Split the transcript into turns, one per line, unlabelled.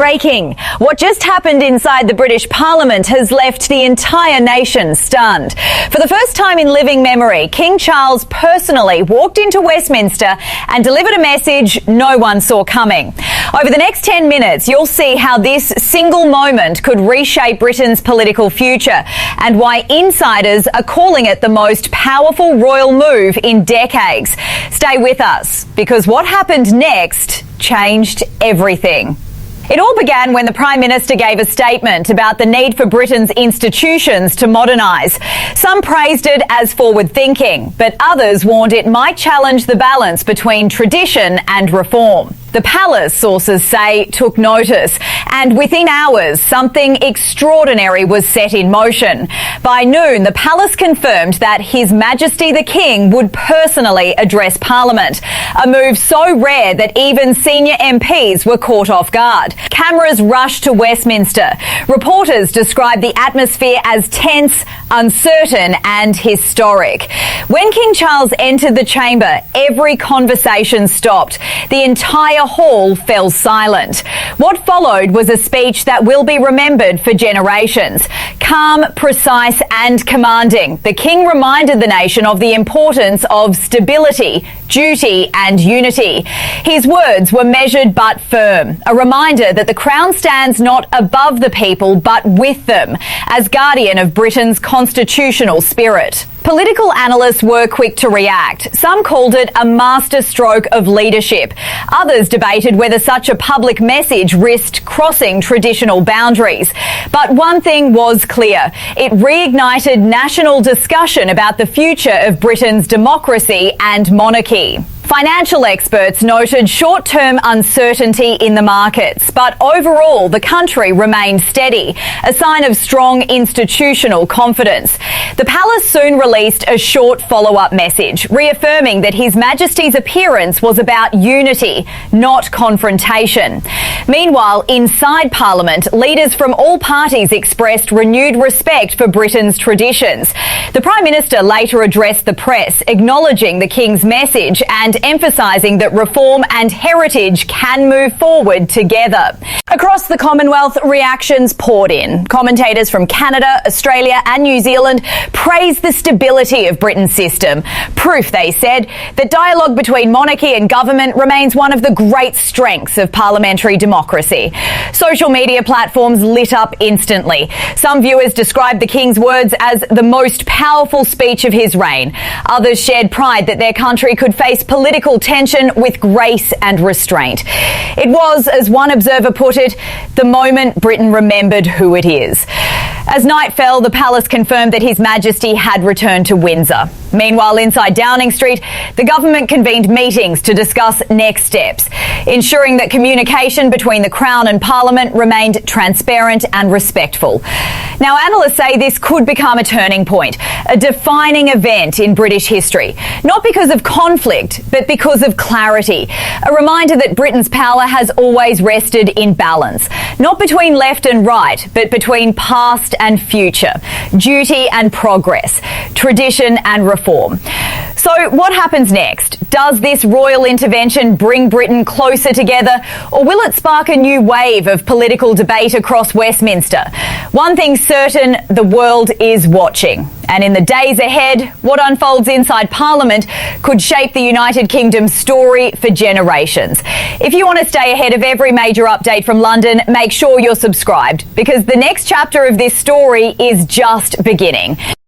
Breaking. What just happened inside the British Parliament has left the entire nation stunned. For the first time in living memory, King Charles personally walked into Westminster and delivered a message no one saw coming. Over the next 10 minutes, you'll see how this single moment could reshape Britain's political future and why insiders are calling it the most powerful royal move in decades. Stay with us, because what happened next changed everything. It all began when the Prime Minister gave a statement about the need for Britain's institutions to modernise. Some praised it as forward-thinking, but others warned it might challenge the balance between tradition and reform. The palace, sources say, took notice, and within hours, something extraordinary was set in motion. By noon, the palace confirmed that His Majesty the King would personally address Parliament, a move so rare that even senior MPs were caught off guard. Cameras rushed to Westminster. Reporters described the atmosphere as tense, uncertain and historic. When King Charles entered the chamber, every conversation stopped. The entire hall fell silent. What followed was a speech that will be remembered for generations. Calm, precise and commanding, the King reminded the nation of the importance of stability, duty and unity. His words were measured but firm, a reminder that the Crown stands not above the people but with them, as guardian of Britain's constitutional spirit. Political analysts were quick to react. Some called it a masterstroke of leadership. Others debated whether such a public message risked crossing traditional boundaries. But one thing was clear. It reignited national discussion about the future of Britain's democracy and monarchy. Financial experts noted short-term uncertainty in the markets, but overall the country remained steady, a sign of strong institutional confidence. The palace soon released a short follow-up message, reaffirming that His Majesty's appearance was about unity, not confrontation. Meanwhile, inside Parliament, leaders from all parties expressed renewed respect for Britain's traditions. The Prime Minister later addressed the press, acknowledging the King's message and emphasising that reform and heritage can move forward together. Across the Commonwealth, reactions poured in. Commentators from Canada, Australia and New Zealand praised the stability of Britain's system. Proof, they said, that dialogue between monarchy and government remains one of the great strengths of parliamentary democracy. Social media platforms lit up instantly. Some viewers described the King's words as the most powerful speech of his reign. Others shared pride that their country could face political tension with grace and restraint. It was, as one observer put it, the moment Britain remembered who it is. As night fell, the palace confirmed that His Majesty had returned to Windsor. Meanwhile, inside Downing Street, the government convened meetings to discuss next steps, ensuring that communication between the Crown and Parliament remained transparent and respectful. Now, analysts say this could become a turning point, a defining event in British history, not because of conflict, but because of clarity. A reminder that Britain's power has always rested in balance, not between left and right, but between past and future, duty and progress, tradition and reform. So what happens next? Does this royal intervention bring Britain closer together, or will it spark a new wave of political debate across Westminster? One thing's certain, the world is watching. And in the days ahead, what unfolds inside Parliament could shape the United Kingdom's story for generations. If you want to stay ahead of every major update from London, make sure you're subscribed, because the next chapter of this story is just beginning.